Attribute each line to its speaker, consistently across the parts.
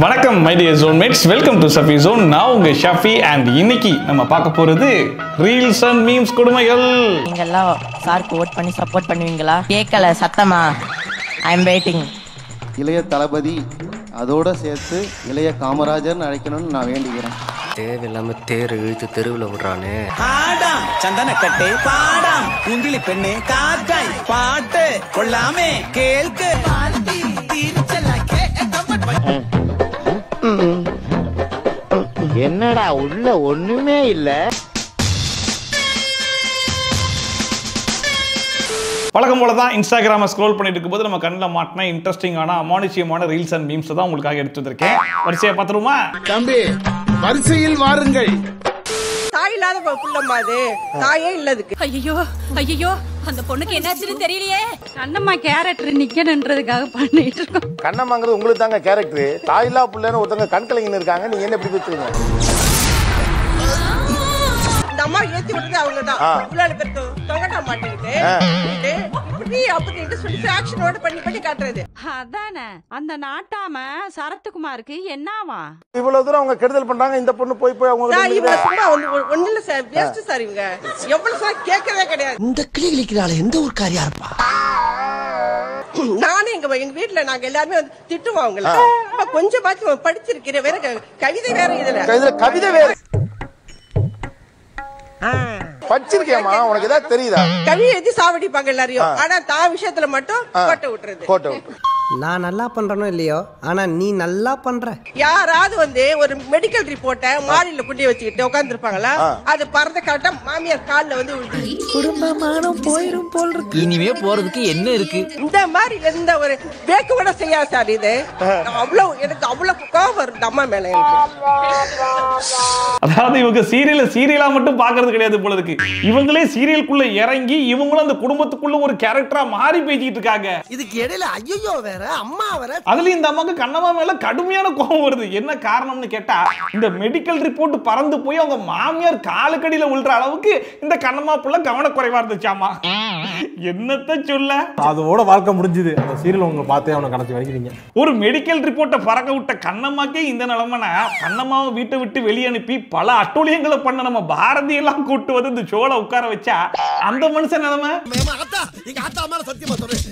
Speaker 1: வணக்கம் my dear zone mates, welcome to Shafi Zone. நான் உங்க ஷஃபி அண்ட் இன்னைக்கு நம்ம பார்க்க போறது ரீல்ஸ் அண்ட் மீம்ஸ் கொடுமைகள்.
Speaker 2: நீங்க எல்லாம் சாருக்கு ஓட் பண்ணி சப்போர்ட் பண்ணுவீங்களா? கேட்கல சத்தமா. ஐ அம் வெயிட்டிங்.
Speaker 3: இளைய தளபதி அதோட சேர்த்து இளைய காமராஜர் அழைக்கணும்னு நான் வேண்டிக்கிறேன்.
Speaker 4: தேவையில்லாம தேர் இழுத்து தெருவில் விடுறானே.
Speaker 5: ஆடாம் சந்தன கட்டே பாடாம் குங்கிலி பெண்ணே காக்காய் பாட்டு கொள்ளாமே கேள்கு
Speaker 6: என்னடா உள்ள ஒண்ணுமே இல்ல.
Speaker 1: வழக்கம் போல தான் இன்ஸ்டாகிராமை ஸ்க்ரோல் பண்ணிட்டு இருக்கும்போது நம்ம கண்ணில் மாட்டினா இன்ட்ரெஸ்டிங்கான அமானுஷ்யமான ரீல்ஸ் அண்ட் மீம்ஸ் தான் உங்களுக்காக எடுத்து வந்திருக்கேன். வரிசையை பார்த்துருமா?
Speaker 7: தம்பி வரிசையில் வாருங்கள்.
Speaker 8: தாய் இல்லாத புள்ளம்மா அது, தாயே இல்லதுக்கு.
Speaker 9: ஐயோ ஐயோ, அந்த பொண்ணுக்கு என்னாச்சுன்னு தெரியலையே. கண்ணம்மா கேரக்டர் நிக்கணுன்றதுக்காக பண்ணிட்டு இருக்கோம்.
Speaker 7: கண்ணம்மாங்கிறது உங்களுக்கு தாங்க கேரக்டர். தாயில்லா புள்ளன்னு ஒருத்தங்க கண் கலங்கின்னு இருக்காங்க. நீங்க என்ன இப்படி பேசுறீங்க?
Speaker 8: இந்த அம்மா ஏத்தி விட்டது அவங்க தான். இவ்வளவு பேர் தொங்கட்டா மாட்டிக்கிட்டு இப்படி அப்படின்ட்டு சொல்லி ஆக்ஷனோட பண்ணி காட்டுறது.
Speaker 9: அதானே அந்த நாட்டாம சரத்குமாருக்கு என்னாவா
Speaker 7: இவ்வளவு தூரம் அவங்க கெடுதல் பண்றாங்க. இந்த பொண்ணு போய் அவங்க
Speaker 8: இவங்க சும்மா ஒண்ணு இல்ல சார், வேஸ்ட் சார். இவங்க எவ்வளவு சார் கேட்கவே கிடையாது.
Speaker 6: இந்த கிளி கிளிக்கிறாள் எந்த ஒரு காரியா இருப்பா?
Speaker 8: நானே எங்க வீட்டுல நாங்க எல்லாருமே வந்து திட்டுவோம் அவங்கள. கொஞ்சமாச்சும் படிச்சிருக்கிறேன், வேற கவிதை வேற இதுல
Speaker 7: கவிதை வேற படிச்சிருக்கேமா? உனக்கு ஏதாவது தெரியுதா?
Speaker 8: கவி எழுதி சாவடிப்பாங்க எல்லாரையும். ஆனா தான் விஷயத்துல மட்டும் கோட்டை விட்டுறது.
Speaker 6: நான் நல்லா பண்றனோ இல்லையோ, ஆனா நீ நல்லா பண்ற.
Speaker 8: யாராவது வந்து ஒரு மெடிக்கல் ரிப்போர்ட்டை மாடியில குண்டி வச்சுக்கிட்டு உட்கார்ந்து இருப்பாங்களா? அது பறந்த காட்ட மாமியார் கால்ல வந்து
Speaker 6: குடும்பமானம் போயிரும் போல் இருக்கு.
Speaker 4: இனிமே போறதுக்கு என்ன இருக்கு?
Speaker 8: இந்த மாதிரி எந்த ஒரு பேக்கு கூட செய்யாது சார். இது அவ்வளவு எனக்கு அவ்வளவு கோபம் வருது அம்மா மேல.
Speaker 1: அதாவது இவங்க சீரியலா மட்டும் பாக்குறது கிடையாது போல இருக்கு. இவங்களே சீரியலுக்குள்ள இறங்கி இவங்களும் அந்த குடும்பத்துக்குள்ள ஒரு கேரக்டரா மாறி பேசிட்டு இருக்காங்க.
Speaker 6: இதுக்கு இடையில ஐயோ வேற அம்மா வேற.
Speaker 1: அதுல இந்த அம்மாக்கு கண்ணம்மா மேல கடுமையான கோபம் வருது. என்ன காரணம்னு கேட்டா, இந்த மெடிக்கல் ரிப்போர்ட் பறந்து போய் அவங்க மாமியார் காலுக்கடியில விழுற அளவுக்கு இந்த கண்ணம்மா புள்ள கவனக்குறைவா இருந்துச்சாமா. என்னத்த சொல்ல,
Speaker 10: அதோட வாழ்க்கை முடிஞ்சது. அந்த சீரியல் உங்க பார்த்தே அவனை கடைசி வரைக்கும்
Speaker 1: ஒரு மெடிக்கல் ரிப்போர்ட்டை பறக்க விட்ட கண்ணம்மாக்கே இந்த நிலைமைனா, கண்ணம்மாவை வீட்டை விட்டு வெளியே அனுப்பி பல அட்டூழியங்களை பண்ண நம்ம பாரதி எல்லாம் கூட்டு வந்து இந்த ஷோல உட்கார வச்சா அந்த மனுஷன் நிலைமை.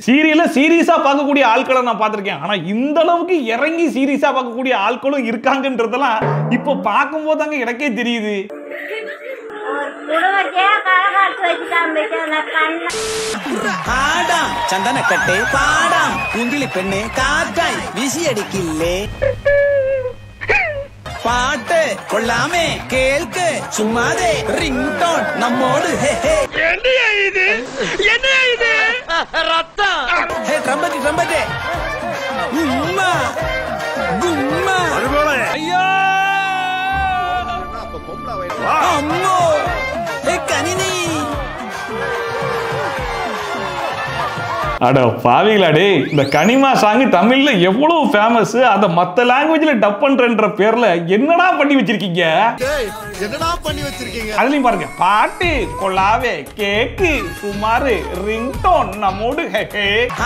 Speaker 1: சீரியல சீரியஸா பார்க்கக்கூடிய ஆட்களை நான் பார்த்திருக்கேன். ஆனா இந்த அளவுக்கு இறங்கி சீரியஸா பார்க்கக்கூடிய ஆட்களும் இருக்காங்கன்றதெல்லாம் இப்ப பார்க்கும் போதாங்க எனக்கே தெரியுது.
Speaker 5: ஆடாம் சந்தன கட்டே பாடாம் குங்கிலி பெண்ணே காக்காய் வீசி அடிக்கில்லே பாட்டு கொள்ளாமே கேள்கு சும்மாதே ரிங்டோன் நம்மோடு. என்ன இது ரத்தம்? ட்ரம்பட்டு கும்மா கும்மா. ஐயோ அம்மோ கணினி.
Speaker 1: அட பாவிங்களாடே, இந்த கனிமா சாங் தமிழ்ல எவ்வளவு ஃபேமஸ். அத மத்த லாங்குவேஜ்ல டப் பண்றன்ற பேர்ல என்னடா பண்ணி வச்சிருக்கீங்க?
Speaker 7: என்னடா பண்ணி வச்சிருக்கீங்க?
Speaker 1: அதுலயும் பாருங்க, பாட்டு கொள்ளாவே கேக்கு சுமாரு ரிங்டோன் நம்மோடு.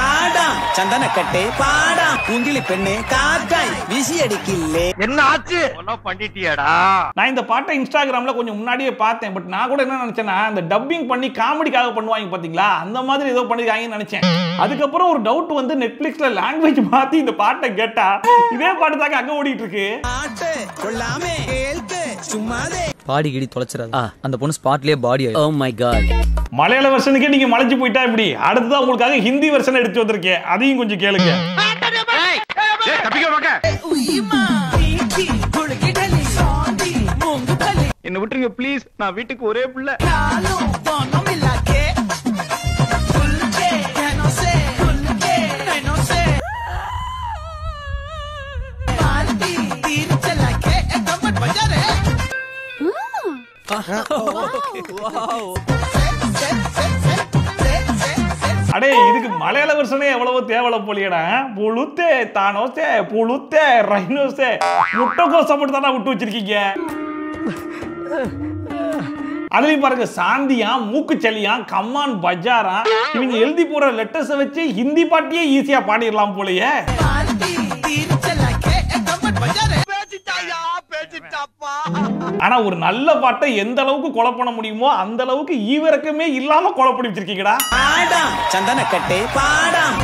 Speaker 5: ஆடாம் சந்தன கட்டே பாடாம் குங்கிலி பெண்ணே காக்காய் வீசி அடிக்கில்லே.
Speaker 6: என்ன ஆச்சு? பண்ணிட்டியாடா?
Speaker 1: நான் இந்த பாட்டை இன்ஸ்டாகிராம்ல கொஞ்சம் முன்னாடியே பார்த்தேன். பட் நான் கூட என்ன நினைச்சேன்னா, இந்த டப்பிங் பண்ணி காமெடிக்காக பண்ணுவாங்க பாத்தீங்களா, அந்த மாதிரி ஏதோ பண்ணிருக்காங்கன்னு நினைச்சேன். அதுக்கப்புறம் ஒரு டவுட் வந்து நெட்ஃபிளிக்ஸ்ல லாங்குவேஜ் மாத்தி இந்த பாட்டை கேட்டா இதே பாட்டு தாங்க அங்க ஓடிட்டு இருக்கு.
Speaker 5: பாட்டு கொள்ளாமே கேள்கு சும்மாதே.
Speaker 4: பாடி கிடி தொலைச்சிடாத. அந்த பொண்ணு ஸ்பாட்லயே பாடி. Oh my God.
Speaker 1: மலையாள வெர்ஷனுக்கே நீங்க மலைச்சு போயிட்டா இப்படி. அடுத்ததான் உங்களுக்காக ஹிந்தி வெர்ஷன் எடுத்து வந்திருக்கேன். அதையும் கொஞ்சம் கேளுங்க. என்ன விட்டுருங்க ப்ளீஸ், நான் வீட்டுக்கு ஒரே பிள்ளை. அடே, இதுக்கு மலையாள வெர்ஷனே எவ்வளவு தேவல போலியடா. புளுத்தே தானோசே புளுத்தே ரைனோசே முட்டைக்கோசை மட்டும் தானே விட்டு வச்சிருக்கீங்க. அதுலயும் பாருங்க, சாந்தியா மூக்கு சலியா கம்மான் பஜாரா இவங்க எழுதி போற லெட்டர்ஸ் வச்சு ஹிந்தி பாட்டியே ஈஸியா பாடிடலாம் போலயே. ஆனா ஒரு நல்ல பாட்டை எந்த அளவுக்கு கொலை பண்ண முடியுமோ அந்த அளவுக்கு ஈவிரக்கமே இல்லாம கொலை பண்ணி வச்சிருக்கீங்கடா.
Speaker 5: சந்தன கட்டு பாடம்.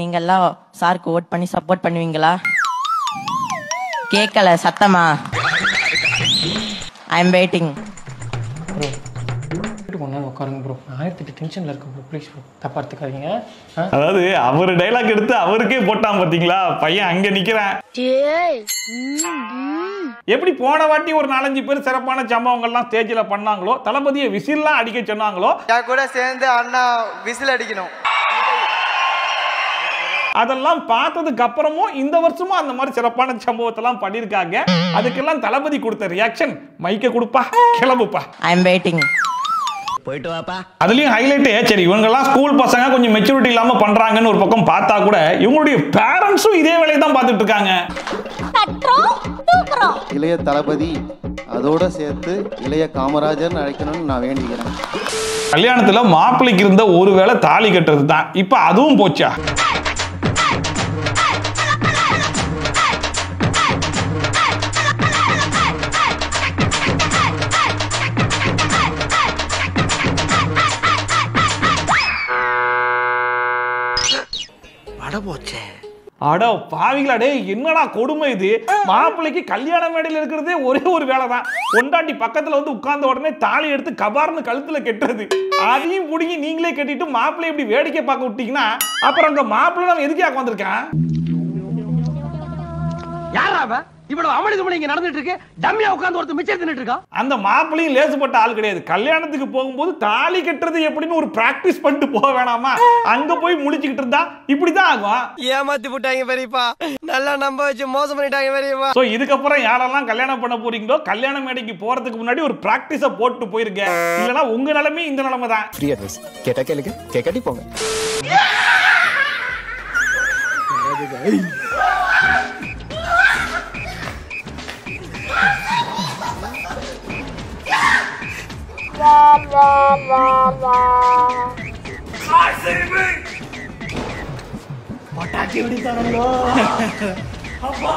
Speaker 2: நீங்க எல்லாம் சாருக்கு ஓட் பண்ணி சப்போர்ட் பண்ணுவீங்களா? கேட்கல சத்தமா. I am waiting.
Speaker 1: அதாவது அவர் டைலாக் எடுத்து அவருக்கே போட்டான் பாத்தீங்களா பையன் அங்க நிக்கிறான். எப்படி போன வாட்டி ஒரு 4-5 பேர் சிறப்பான சம்பவங்கள்லாம் ஸ்டேஜ்ல பண்ணாங்களோ, தளபதியை விசில்லாம் அடிக்க சொன்னாங்களோ,
Speaker 11: கூட சேர்ந்து அண்ணா விசில் அடிக்கணும்.
Speaker 1: அதெல்லாம் பார்த்ததுக்கு அப்புறமும் இந்த வருஷமும் அந்த மாதிரி சிறப்பான சம்பவத்தை எல்லாம் பண்ணிருக்காங்க. அதுக்கெல்லாம் தளபதி கொடுத்த ரியாக்ஷன், மைக்க கொடுப்பா கிளம்புப்பா.
Speaker 2: I am waiting.
Speaker 5: போயிட்டு வாப்பா.
Speaker 1: அதுலயும் ஹைலைட்டே, சரி இவங்கெல்லாம் ஸ்கூல் பசங்க கொஞ்சம் மெச்சூரிட்டி இல்லாம பண்றாங்கன்னு ஒரு பக்கம் பார்த்தா கூட இவங்களுடைய பேரண்ட்ஸும் இதே வேலையை தான் பார்த்துட்டு இருக்காங்க.
Speaker 3: இளைய தளபதி அதோட சேர்த்து இளைய காமராஜர்னு அழைக்கணும்னு நான் வேண்டிக்கிறேன்.
Speaker 1: கல்யாணத்துல மாப்பிள்ளைக்கு இருந்த ஒரு வேளை தாலி கட்டுறது தான், இப்ப அதுவும் போச்சா? அட பாவிங்களா, டே என்னடா கொடுமை இது. மாப்பிள்ளைக்கு கல்யாண மேடையில் இருக்கிறதே ஒரே ஒரு வேலை தான், பொண்டாட்டி பக்கத்துல வந்து உட்கார்ந்த உடனே தாலி எடுத்து கபார்னு கழுத்துல கெட்டுறது. அதையும் புடிங்கி நீங்களே கட்டிட்டு மாப்பிள்ளை இப்படி வேடிக்கை பார்க்க விட்டீங்கன்னா அப்புறம் அங்க மாப்பிள்ளை நம்ம எதுக்காக வந்திருக்கேன்?
Speaker 12: யாரா இவ்வளவு அமளிதுமளி இங்க நடந்துட்டு இருக்கு? டம்மியா உட்கார்ந்து ஒருத்தர் மிச்சம் தின்னுட்டு இருக்கா.
Speaker 1: அந்த மாப்பிள்ளையும் லேசுப்பட்ட ஆள் கிடையாது. கல்யாணத்துக்கு போகும்போது தாலி கட்டுறது எப்படின்னு ஒரு பிராக்டிஸ் பண்ணிட்டு போக வேணாமா? அங்க போய் முழிச்சுக்கிட்டு இருந்தா இப்படிதான் ஆகும்.
Speaker 11: ஏமாத்தி போட்டாங்க பெரியப்பா, நல்லா நம்ப வச்சு மோசம் பண்ணிட்டாங்க பெரியப்பா.
Speaker 1: சோ இதுக்கப்புறம் யாரெல்லாம் கல்யாணம் பண்ண போறீங்களோ, கல்யாண மேடைக்கு போறதுக்கு முன்னாடி ஒரு பிராக்டிஸ போட்டு போயிருங்க. இல்லனா உங்க நிலைமை இந்த நிலைமை தான்.
Speaker 13: ஃப்ரீ அட்வைஸ் கேட்டா கேளுங்க, கேட்காட்டி போங்க.
Speaker 12: பட்டாக்கி எப்படி தரங்களோ அப்பா.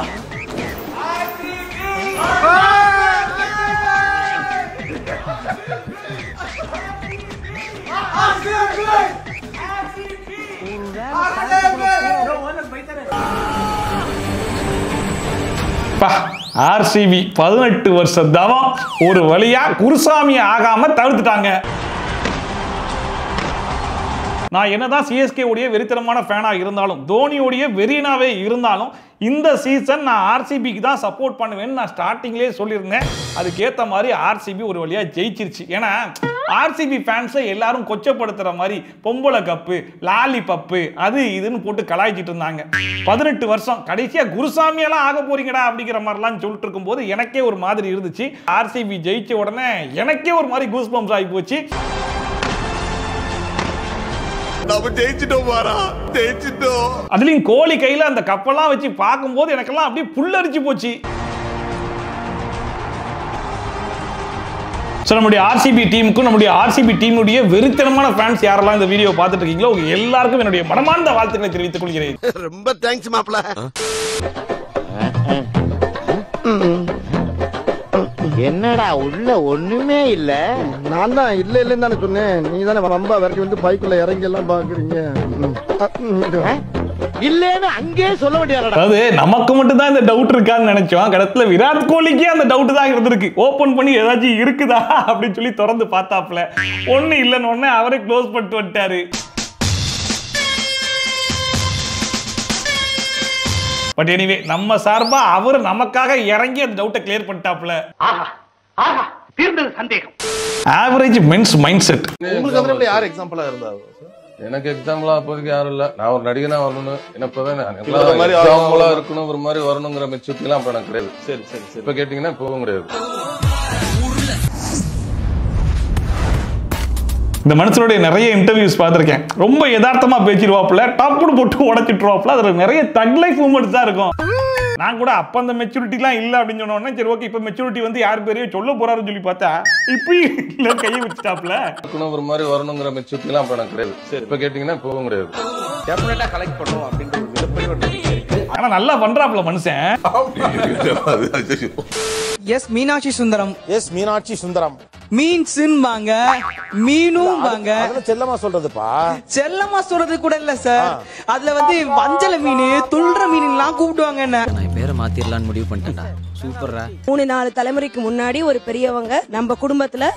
Speaker 1: ஆர்சிபி 18 வருஷ தவம் ஒரு வழியா குருசாமி ஆகாம தவிர்த்துட்டாங்க. நான் என்னதான் சிஎஸ்கே உடைய வெறித்தனமான ஃபேனா இருந்தாலும், தோனியோடைய வெறியனாவே இருந்தாலும், இந்த சீசன் நான் ஆர்சிபிக்கு தான் சப்போர்ட் பண்ணுவேன்னு நான் ஸ்டார்டிங்லேயே சொல்லியிருந்தேன். அதுக்கேற்ற மாதிரி ஆர்சிபி ஒரு வழியாக ஜெயிச்சிருச்சு. ஏன்னா ஆர்சிபி ஃபேன்ஸை எல்லாரும் கொச்சப்படுத்துகிற மாதிரி பொம்பளை கப்பு, லாலி பப்பு, அது இதுன்னு போட்டு கலாய்ச்சிட்டு இருந்தாங்க. 18 வருஷம் கடைசியாக குருசாமியெல்லாம் ஆக போறீங்கடா அப்படிங்கிற மாதிரிலாம் சொல்லிட்டு இருக்கும்போது எனக்கே ஒரு மாதிரி இருந்துச்சு. ஆர்சிபி ஜெயிச்ச உடனே எனக்கே ஒரு மாதிரி கூஸ் பம்ப்ஸ் ஆகி போச்சு. அதுலயும் கோலி கையில அந்த கப்பெல்லாம் வச்சு பார்க்கும்போது எனக்கெல்லாம் அப்படியே புல்லரிச்சு போச்சு. நம்முடைய ஆர்சிபி டீமுக்கும் நம்முடைய ஆர்சிபி டீமுடைய வெறித்தனமான ஃபேன்ஸ் யாரெல்லாம் இந்த வீடியோ பார்த்துட்டு இருக்கீங்களோ உங்க எல்லாருக்கும் என்னுடைய மனமார்ந்த வாழ்த்துக்களை தெரிவித்துக் கொள்கிறேன்.
Speaker 7: ரொம்ப தேங்க்ஸ் மாப்ள.
Speaker 14: என்னடா உள்ள ஒண்ணுமே இல்ல?
Speaker 15: நான் தான் இல்ல இல்லன்னு தானே சொன்னேன். நீங்க தானே ரொம்ப வரைக்கும் வந்து பைக்குள்ள இறங்கி எல்லாம் பாக்குறீங்க.
Speaker 14: இல்லன்னு அங்கே சொல்ல வேண்டியது.
Speaker 1: அதாவது நமக்கு மட்டும் தான் இந்த டவுட் இருக்கான்னு நினைச்சோம். கடத்துல விராட் கோலிக்கே அந்த டவுட் தான் இருந்திருக்கு. ஓபன் பண்ணி ஏதாச்சும் இருக்குதா அப்படின்னு சொல்லி திறந்து பார்த்தாப்ல ஒண்ணு இல்லன்னு உடனே அவரே க்ளோஸ் பண்ணிட்டு வந்துட்டாரு. பட் எனிவே நம்ம சார்பா அவர் நமக்காக இறங்கி அந்த டவுட்டை கிளியர் பண்ணிட்டாப்ல.
Speaker 12: தீர்ந்தது சந்தேகம்.
Speaker 1: Average men's mindset.
Speaker 7: உங்களுக்கு அதுல யார் எக்ஸாம்பிளா இருந்தாங்க?
Speaker 16: எனக்கு எக்ஸாம்பிளா அப்போதைக்கு யாரும் இல்ல. நான் ஒரு நடிகனா வரணும்னு என்னப்பதான் எக்ஸாம்பிளா இருக்கணும், ஒரு மாதிரி வரணுங்கிற மெச்சூரிட்டி எல்லாம் அப்ப எனக்கு கிடையாது. சரி சரி சரி. இப்ப கேட்டீங்கன்னா போகவும் கிடையாது.
Speaker 1: இந்த மனுஷனுடைய நிறைய இன்டர்வியூஸ் பார்த்திருக்கேன். ரொம்ப யதார்த்தமா பேசிடுவாப்புல, டப்புன்னு போட்டு உடச்சிட்டுருவாப்புல. அதுல நிறைய தக் லைஃப் மூமெண்ட்ஸ் தான் இருக்கும். நான் கூட அப்ப அந்த மெச்சூரிட்டிலாம் இல்ல அப்படின்னு சொன்ன உடனே சரி ஓகே இப்ப மெச்சூரிட்டி வந்து யார் பேரையோ சொல்ல போறாருன்னு சொல்லி பார்த்தா இப்பயும் இல்ல கையை வச்சுட்டாப்ல.
Speaker 16: ஒரு மாதிரி வரணுங்கிற மெச்சூரிட்டி எல்லாம் அப்ப எனக்கு கிடையாது. சரி இப்ப கேட்டீங்கன்னா போகவும் கிடையாது.
Speaker 12: டெஃபினட்டா கலெக்ட் பண்ணுவோம் அப்படின்ற ஒரு விருப்பம் இருக்கு.
Speaker 1: ஆனா நல்லா பண்றாப்ல மனுஷன்.
Speaker 11: எஸ் மீனாட்சி சுந்தரம்.
Speaker 7: எஸ் மீனாட்சி சுந்தரம்.
Speaker 11: மீன்ஸ்ன்பாங்க, மீனும்பாங்க.
Speaker 7: அதெல்லாம் செல்லமா சொல்றதுப்பா.
Speaker 11: செல்லமா சொல்றது கூட இல்ல சார். அதுல வந்து வஞ்சல மீன், துள்ற மீன் எல்லாம் கூப்பிடுவாங்க. என்ன
Speaker 4: நான் பேரை மாத்திரலான்னு முடிவு பண்ணிட்டேன்டா. சூப்பர்ரா.
Speaker 17: 3-4 தலைமுறைக்கு முன்னாடி ஒரு பெரியவங்க நம்ம குடும்பத்துல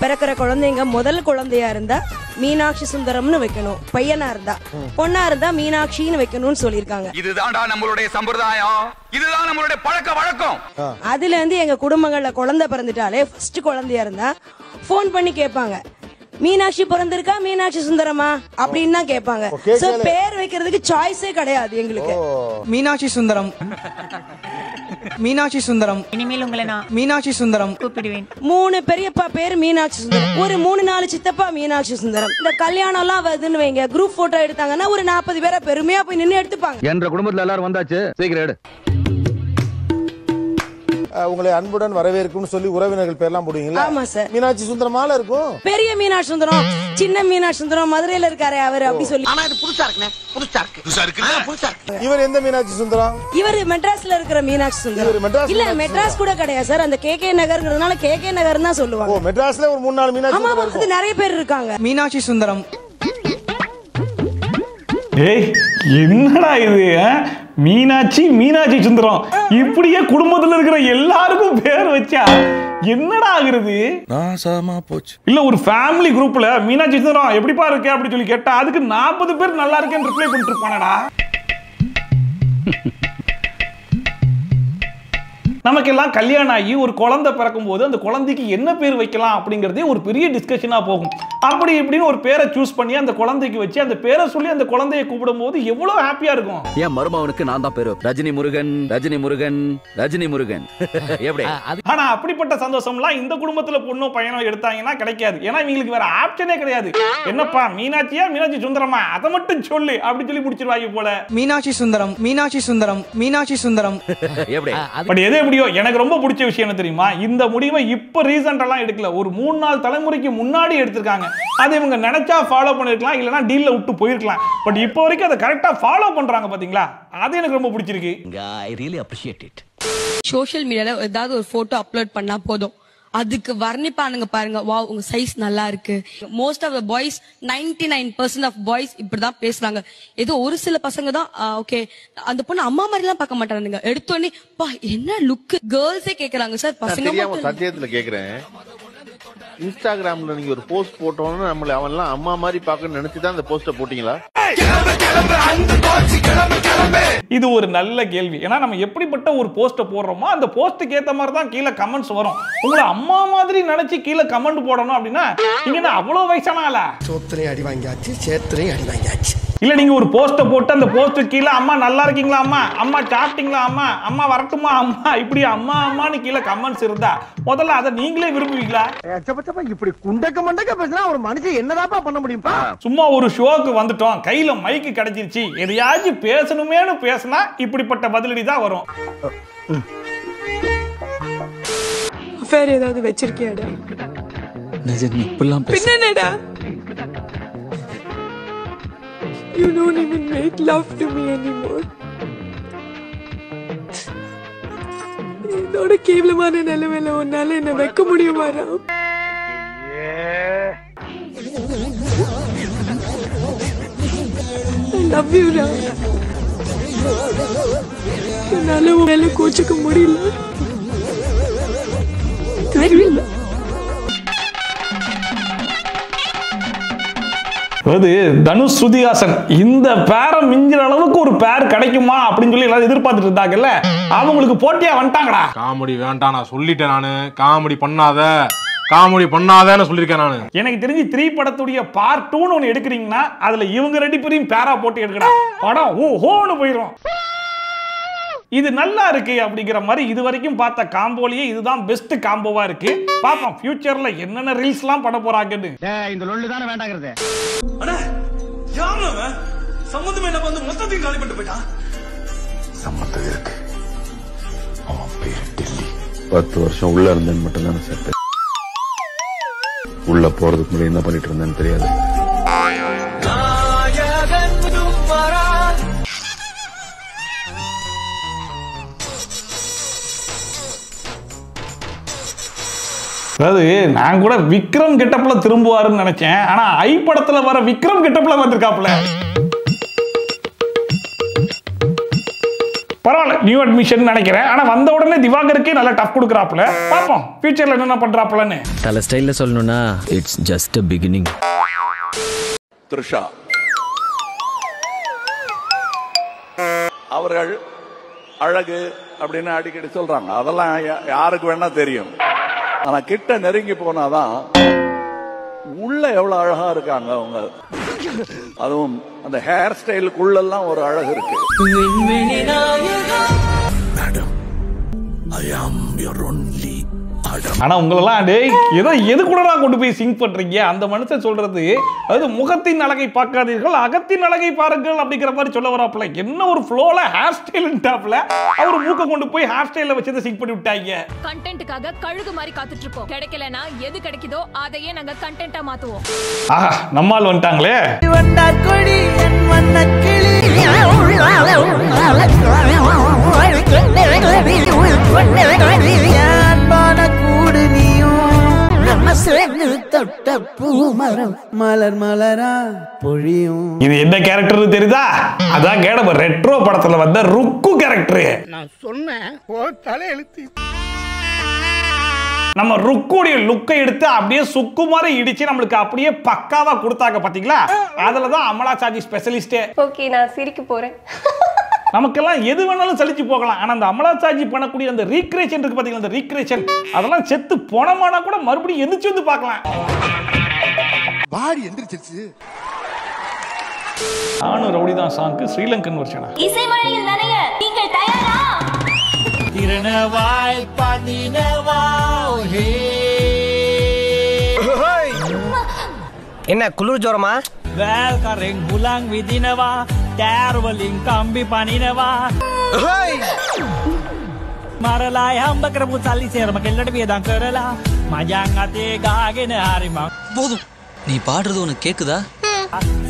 Speaker 17: பிறக்கிற குழந்தைங்க முதல் குழந்தையா இருந்தா மீனாட்சி சுந்தரம்னு வைக்கணும், பையனா இருந்தா. பொண்ணா இருந்தா மீனாட்சின்னு வைக்கணும்னு சொல்லிருக்காங்க.
Speaker 18: இதுதான்டா நம்மளுடைய சம்பிரதாயம், இதுதான் நம்மளுடைய பழக்க வழக்கம்.
Speaker 17: அதுல இருந்து எங்க குடும்பங்கள்ல குழந்தை பிறந்துட்டாலே ஃபர்ஸ்ட் குழந்தையா இருந்தா போன் பண்ணி கேட்பாங்க, மீனாட்சி பிறந்திருக்கா மீனாட்சி சுந்தரமா அப்படின்னு தான் கேட்பாங்க. சோ பேர் வைக்கிறதுக்கு சாய்ஸே கிடையாது எங்களுக்கு.
Speaker 11: மீனாட்சி சுந்தரம், மீனாட்சி சுந்தரம்.
Speaker 2: இனிமேல் உங்களை நான்
Speaker 11: மீனாட்சி சுந்தரம்
Speaker 2: கூப்பிடுவேன்.
Speaker 17: 3 பெரியப்பா பேர் மீனாட்சி சுந்தரம், ஒரு 3-4 சித்தப்பா மீனாட்சி சுந்தரம். இந்த கல்யாணம் எல்லாம் வருதுன்னு வைங்க, குரூப் போட்டோ எடுத்தாங்கன்னா ஒரு 40 பேரை பெருமையா போய் நின்று எடுத்துப்பாங்க.
Speaker 14: என்ற குடும்பத்துல எல்லாரும் வந்தாச்சு, சீக்கிரம் எடு.
Speaker 7: உங்களை அன்புடன் வரவேற்கும் சொல்லி உறவினர்கள் பேர்லாம் போடுவீங்களா?
Speaker 17: ஆமா சார்.
Speaker 7: மீனாட்சி சுந்தரமால இருக்கும்.
Speaker 17: பெரிய மீனாட்சி சுந்தரம், சின்ன மீனாட்சி சுந்தரம், மதுரையில இருக்காரு அவரு அப்படி சொல்லி.
Speaker 5: ஆனா இது புதுசா இருக்குனே, புதுசா இருக்கு.
Speaker 7: இவர் எந்த மீனாட்சி சுந்தரம்?
Speaker 17: இவர் மெட்ராஸ்ல இருக்கிற மீனாட்சி சுந்தரம். இல்ல மெட்ராஸ் கூட கிடையாது சார், அந்த கேகே நகர்ங்கிறதுனால கேகே நகர் தான் சொல்லுவாங்க.
Speaker 7: ஓ, மெட்ராஸ்ல ஒரு 3-4 மீனாட்சி சுந்தரம்
Speaker 17: இருக்கும். அது நிறைய பேர் இருக்காங்க.
Speaker 11: மீனாட்சி சுந்தரம்.
Speaker 1: ஏய் என்னடா இது? மீனாட்சி மீனாட்சி சுந்தரம் இப்படியே குடும்பத்துல இருக்கிற எல்லாருக்கும் பேர் வச்சா என்னடா ஆகுறது?
Speaker 16: நாசமா போச்சு.
Speaker 1: இல்ல ஒரு ஃபேமிலி குரூப்ல மீனாட்சி சுந்தரம் எப்படிப்பா இருக்கு அப்படி சொல்லி கேட்டா அதுக்கு 40 பேர் நல்லா இருக்கேன்னு ரிப்ளை பண்ணிட்டு இருப்பானடா. நமக்கெல்லாம் கல்யாணம் ஆகி ஒரு குழந்தை பிறக்கும் போது அந்த குழந்தைக்கு என்ன பேர் வைக்கலாம் அப்படிங்கறதே ஒரு பெரிய டிஸ்கஷனா போகும். அப்படி இப்படின்னு ஒரு பேரை சூஸ் பண்ணி அந்த குழந்தைக்கு வச்சு அந்த பேரை சொல்லி அந்த குழந்தையை கூப்பிடும் போது எவ்வளவு ஹாப்பியா இருக்கும்.
Speaker 4: என் மருமகனுக்கு நான் தான் பேரு ரஜினி முருகன், ரஜினி முருகன், ரஜினி முருகன். எப்படி?
Speaker 1: ஆனா அப்படிப்பட்ட சந்தோஷம்லாம் இந்த குடும்பத்துல பொண்ணோ பையனோ எடுத்தாங்கன்னா கிடைக்காது. ஏன்னா இவங்களுக்கு வேற ஆப்ஷனே கிடையாது. என்னப்பா மீனாட்சியா மீனாட்சி சுந்தரமா அதை மட்டும் சொல்லு அப்படி சொல்லி முடிச்சிருவாங்க போல.
Speaker 11: மீனாட்சி சுந்தரம், மீனாட்சி சுந்தரம், மீனாட்சி சுந்தரம்.
Speaker 4: எப்படி?
Speaker 1: பட் எது எப்படியோ எனக்கு ரொம்ப பிடிச்ச விஷயம் என்ன தெரியுமா? இந்த முடிவை இப்ப ரீசன்ட் எல்லாம் எடுக்கல, ஒரு 3-4 தலைமுறைக்கு முன்னாடி எடுத்திருக்காங்க. அதை இவங்க நினைச்சா ஃபாலோ பண்ணிருக்கலாம், இல்லனா டீல்ல விட்டு போயிருக்கலாம். பட் இப்போ வரைக்கும் அதை கரெக்டா ஃபாலோ பண்றாங்க பாத்தீங்களா? அது எனக்கு ரொம்ப பிடிச்சிருக்கு.
Speaker 4: I really appreciate it.
Speaker 9: Social மீடியால ஏதாவது ஒரு போட்டோ அப்லோட் பண்ணா போதும், அதுக்கு வர்ணிப்பானுங்க பாருங்க, வாவ் உங்க சைஸ் நல்லா இருக்கு. Most of the boys 99% of boys இப்படிதான் பேசுறாங்க. ஏதோ ஒரு சில பசங்க தான் ஓகே அந்த பொண்ணு அம்மா மாதிரி எல்லாம் பார்க்க மாட்டானுங்க, எடுத்தோடனே பா என்ன லுக் கேர்ள்ஸே கேக்குறாங்க சார். பசங்க
Speaker 19: சத்தியத்துல கேக்குறேன், இன்ஸ்டாகிராம்ல நீங்க ஒரு போஸ்ட் போட்டோம்னு நம்மள அவன்லாம் அம்மா மாதிரி பார்க்க நினைச்சுதான் அந்த போஸ்ட போட்டீங்களா?
Speaker 1: இது ஒரு நல்ல கேள்வி. ஏன்னா நம்ம எப்படிப்பட்ட ஒரு போஸ்ட் போடுறோமோ அந்த போஸ்டுக்கு ஏத்த மாதிரி தான் கீழே கமெண்ட்ஸ் வரும். உங்களை அம்மா மாதிரி நினைச்சு கீழே கமெண்ட் போடணும் அப்படின்னா நீங்க அவ்வளவு வயசான ஆளா?
Speaker 15: சோத்திரையும் அடி வாங்கியாச்சு, சேத்திரையும் அடி வாங்கியாச்சு.
Speaker 1: இல்ல நீங்க ஒரு போஸ்ட போட்டு அந்த போஸ்ட் கீழே அம்மா நல்லா இருக்கீங்களா, அம்மா அம்மா சாப்பிட்டீங்களா, அம்மா அம்மா வரட்டுமா, அம்மா இப்படி அம்மா அம்மான்னு கீழே கமெண்ட்ஸ் இருந்தா முதல்ல அதை நீங்களே விரும்புவீங்களா?
Speaker 14: இப்படி குண்டக்க மண்டக்க பேசினா ஒரு மனுஷன் என்னதாப்பா பண்ண முடியும்பா?
Speaker 1: சும்மா ஒரு ஷோக்கு வந்துட்டோம், கையில மைக்கு கிடைச்சிருச்சு, எதையாச்சும் பேசணுமேனு பேசினா இப்படிப்பட்ட பதிலடி தான் வரும்.
Speaker 8: வேற ஏதாவது வச்சிருக்கியாடா? பின்னடா You don't even make love to me anymore. இதோட கேவலமான நிலைமையில உன்னால என்ன வைக்க முடியுமாடா? I love you டா. என்னால உன்னால கோச்சிக்க முடியல. தெரியல.
Speaker 1: அது தனுஷ் ஸ்ருதிஹாசன் இந்த பேரை மிஞ்சிற அளவுக்கு ஒரு பேர் கிடைக்குமா அப்படின்னு சொல்லி எல்லாரும் எதிர்பார்த்துட்டு இருந்தாங்கல்ல, அவங்களுக்கு போட்டியா வந்துட்டாங்கடா.
Speaker 10: காமெடி வேண்டாம் நான் சொல்லிட்டேன், நானு காமெடி பண்ணாதன்னு சொல்லியிருக்கேன் நானு.
Speaker 1: எனக்கு தெரிஞ்சு 3 படத்துடைய பார்ட் 2 ஒன்னு எடுக்கிறீங்கன்னா அதுல இவங்க 2 பேரையும் பேரா போட்டு எடுக்கடா, படம் ஓஹோன்னு போயிடும். இது நல்லா இருக்கு அப்படிங்கிற மாதிரி இது வரைக்கும் பார்த்த காம்போலயே இதுதான் பெஸ்ட் காம்போவா இருக்கு. பாப்போம் ஃபியூச்சர்ல என்னென்ன ரீல்ஸ்லாம் பண்ண போறாங்கன்னு.
Speaker 14: இந்த லொள்ளு தானே வேண்டாங்கிறது.
Speaker 5: அண்ணா யாம சம்பந்தம் என்ன வந்து மொத்தத்தையும் காலி பண்ணிட்டு போயிட்டான்.
Speaker 16: சம்பந்தம் இருக்கு, அவன் பேரு டெல்லி. 10 வருஷம் உள்ள இருந்தேன்னு மட்டும் தானே சார், உள்ள போறதுக்கு முன்னாடி என்ன பண்ணிட்டு இருந்தேன்னு தெரியாது.
Speaker 1: அதாவது நான் கூட விக்ரம் கெட்டப்ல திரும்புவாருன்னு நினைச்சேன். ஆனா ஐ படத்துல வர விக்ரம் கெட்டப்ல வந்திருக்காப்ல. பரவாயில்ல, நியூ அட்மிஷன் நினைக்கிறேன். ஆனா வந்த உடனே திவாகருக்கே நல்ல டஃப் கொடுக்குறாப்ல. பாப்போம் ஃபியூச்சர்ல என்ன பண்றாப்லன்னு.
Speaker 13: தல ஸ்டைல்ல சொல்லணும்னா it's just a beginning.
Speaker 20: Trisha அவர்கள் அழகு அப்படின்னு அடிக்கடி சொல்றாங்க. அதெல்லாம் யாருக்கு வேணா தெரியும். ஆனா கிட்ட நெருங்கி போனாதான் உள்ள எவ்வளவு அழகா இருக்காங்க அவங்க. அதுவும் அந்த ஹேர் ஸ்டைலுக்குள்ளெல்லாம் ஒரு அழகு இருக்கு.
Speaker 1: ஆனா உங்களெல்லாம் டேய் எது கூட கொண்டு போய் சிங்க் பண்றீங்க? அந்த மனுஷன் சொல்றது அதாவது முகத்தின் அழகை பார்க்காதீர்கள், அகத்தின் அழகை பாருங்கள் அப்படிங்கிற மாதிரி சொல்ல வராப்ல. என்ன ஒரு ஃப்ளோல ஹேர் ஸ்டைல்ன்றாப்ல. அவர் மூக்க கொண்டு போய் ஹேர் ஸ்டைல்ல வச்சு சிங்க் பண்ணி விட்டாங்க.
Speaker 21: கண்டென்ட்காக கழுகு மாதிரி காத்துட்டு இருப்போம். கிடைக்கலனா எது கிடைக்குதோ அதையே நாங்க கண்டென்ட்டா மாத்துவோம்.
Speaker 1: ஆஹா, நம்மால் வந்துட்டாங்களே.
Speaker 11: மலர் மலரா பொழியும்.
Speaker 1: இது என்ன கேரக்டர் தெரியுதா? அதான் கேட ரெட்ரோ படத்துல வந்த ருக்கு கேரக்டர்.
Speaker 14: நான் சொன்னேன் ஓ தலையெழுத்து.
Speaker 1: நம்ம ருக்குடைய லுக்கை எடுத்து அப்படியே சுக்கு மாதிரி இடிச்சு நம்மளுக்கு அப்படியே பக்காவா கொடுத்தாங்க பாத்தீங்களா? அதுலதான் அமலா சாஜி ஸ்பெஷலிஸ்டே.
Speaker 22: ஓகே, நான் சிரிக்க போறேன்.
Speaker 1: நமக்கெல்லாம் எது வேணாலும் சலிச்சு போகலாம். ஆனா அந்த அமலா சாஜி பண்ணக்கூடிய அந்த ரீக்ரியேஷன் இருக்கு பாத்தீங்களா, அந்த ரீக்ரியேஷன் அதெல்லாம் செத்து போனமானா கூட மறுபடியும் எந்திரிச்சு வந்து பார்க்கலாம்.
Speaker 7: பாடி எந்திரிச்சிருச்சு.
Speaker 1: நானும் ரவுடிதான் சாங்க்கு ஸ்ரீலங்கன் வெர்ஷனா.
Speaker 21: இசைமழையில் நனைய நீங்கள் தயாரா?
Speaker 5: திரணவாய் பதினவாய்.
Speaker 6: என்ன குளிர் ஜோரமா?
Speaker 5: வேல் கரெங் புலாங் விதினவா டேர்வலிங் கம்பி பனினவா. මරලා හම්බ කරපු සල්ලි සේරම කෙල්ලට වියදම් කරලා මජාන් අතේ ගාගෙන හරි මං
Speaker 23: போதும். நீ பாடுறது உனக்கு கேக்குதா?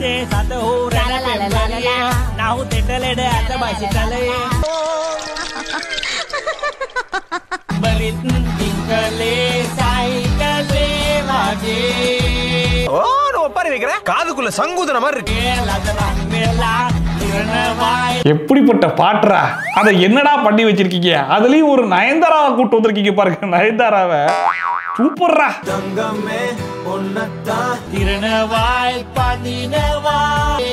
Speaker 5: සේ සත හෝ රැළ පෙම්බලිය නහු තෙටලෙඩ ඇත බයිසිකලේ බලිත් තිංකලේ සයිකලේ වගේ.
Speaker 14: ஓ நான் ஒப்பாரி வைக்கிறேன். காதுக்குள்ள சங்கூதன மாதிரி இருக்கு.
Speaker 5: ලදනම් වෙලා திரணவாய்.
Speaker 1: எப்படிப்பட்ட பாட்டுறா? அதை என்னடா பண்ணி வச்சிருக்கீங்க? அதுலயும் ஒரு நயன்தாராவை கூட்டு வந்திருக்கீங்க பாருங்க. நயன்தாராவை சூப்பர்ரா.
Speaker 5: தங்கமே பொன்னத்தா திரணவாய் பதினவாய்.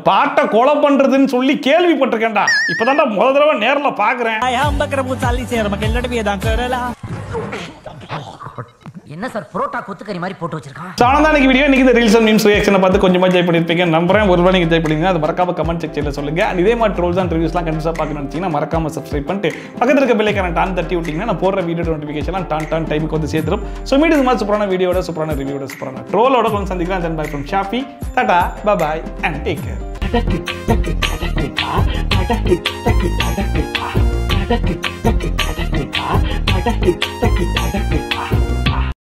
Speaker 1: பாட்டை கொலை பண்றதுன்னு சொல்லி கேள்விப்பட்டிருக்கேன்டா. இப்பதான்டா முதல் தடவை நேர்ல பாக்குறேன்.
Speaker 5: හම්බ කරපු සල්ලි සේරම කෙල්ලට වියදම් කරලා.
Speaker 2: என்ன சார் புரோட்டா கொத்துக்கறி மாதிரி போட்டு வச்சிருக்கான்?
Speaker 1: சானதானிக்கு வீடியோ இன்னைக்கு இந்த ரீல்ஸ் அண்ட் மீம்ஸ் ரியாக்ஷனை பார்த்து கொஞ்சமா என்ஜாய் பண்ணிருப்பீங்க நம்புறேன். ஒருவேளை நீங்க என்ஜாய் பண்ணீங்க அது மறக்காம கமெண்ட் செக்ஷன்ல சொல்லுங்க. அண்ட் இதே மாதிரி ட்ரோல்ஸ் அண்ட் ரிவ்யூஸ்லாம் கண்டிப்பா பார்க்கணும்னு நினைச்சீங்கன்னா மறக்காம சப்ஸ்கிரைப் பண்ணிட்டு பக்கத்துல இருக்க பெல் ஐகானை டான் தட்டி விட்டீங்கன்னா நான் போடுற வீடியோ நோட்டிஃபிகேஷன்லாம் டான் டைமுக்கு வந்து சேர்த்துரும். ஸோ மீட் இது மாதிரி சூப்பரான வீடியோட சூப்பரான ரிவ்யூட சூப்பரான ட்ரோலோட கொஞ்சம் சந்திக்கலாம். Then bye from Shafi. Tata bye bye and take care.